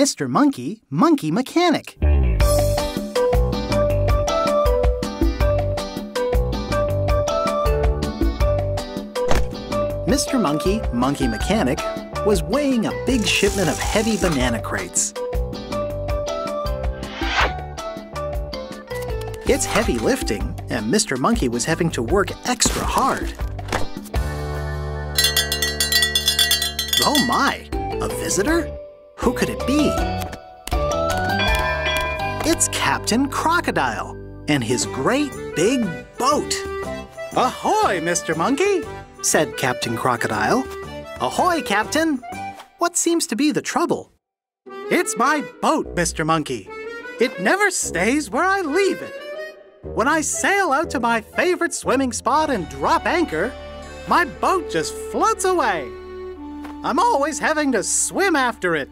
Mr. Monkey, Monkey Mechanic. Mr. Monkey, Monkey Mechanic, was weighing a big shipment of heavy banana crates. It's heavy lifting, and Mr. Monkey was having to work extra hard. Oh my! A visitor? Who could it be? It's Captain Crocodile and his great big boat. "Ahoy, Mr. Monkey!" said Captain Crocodile. "Ahoy, Captain! What seems to be the trouble?" "It's my boat, Mr. Monkey. It never stays where I leave it. When I sail out to my favorite swimming spot and drop anchor, my boat just floats away. I'm always having to swim after it."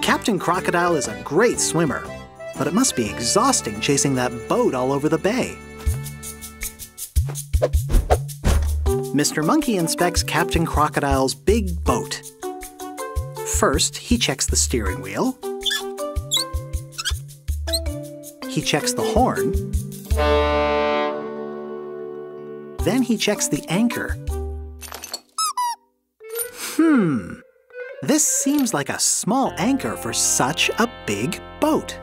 Captain Crocodile is a great swimmer, but it must be exhausting chasing that boat all over the bay. Mr. Monkey inspects Captain Crocodile's big boat. First, he checks the steering wheel. He checks the horn. Then he checks the anchor. This seems like a small anchor for such a big boat.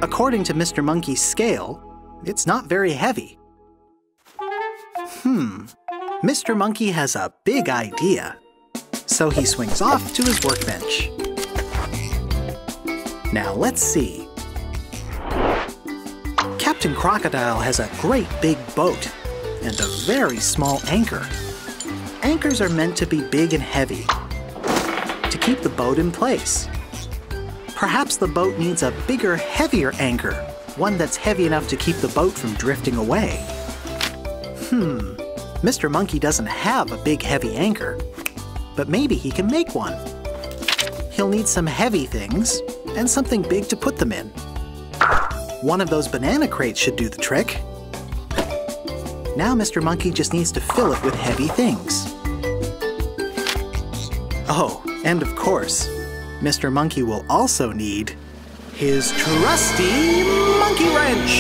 According to Mr. Monkey's scale, it's not very heavy. Mr. Monkey has a big idea. So he swings off to his workbench. Now let's see. Captain Crocodile has a great big boat and a very small anchor. Anchors are meant to be big and heavy to keep the boat in place. Perhaps the boat needs a bigger, heavier anchor, one that's heavy enough to keep the boat from drifting away. Mr. Monkey doesn't have a big, heavy anchor, but maybe he can make one. He'll need some heavy things and something big to put them in. One of those banana crates should do the trick. Now Mr. Monkey just needs to fill it with heavy things. Oh, and of course, Mr. Monkey will also need his trusty monkey wrench.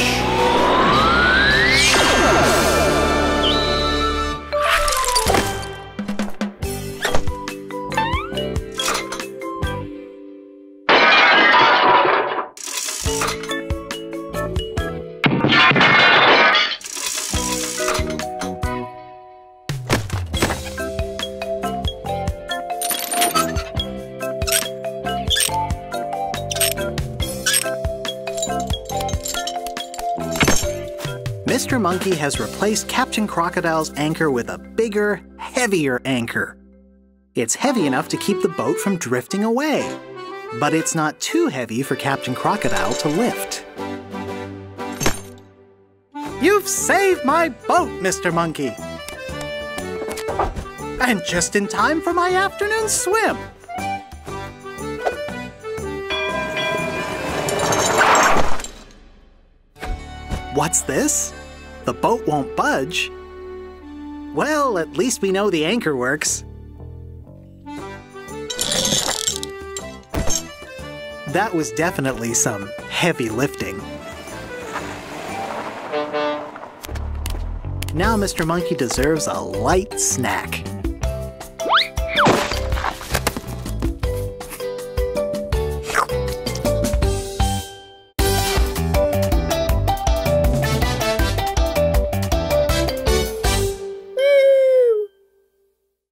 Mr. Monkey has replaced Captain Crocodile's anchor with a bigger, heavier anchor. It's heavy enough to keep the boat from drifting away, but it's not too heavy for Captain Crocodile to lift. "You've saved my boat, Mr. Monkey! And just in time for my afternoon swim!" What's this? The boat won't budge. Well, at least we know the anchor works. That was definitely some heavy lifting. Now Mr. Monkey deserves a light snack.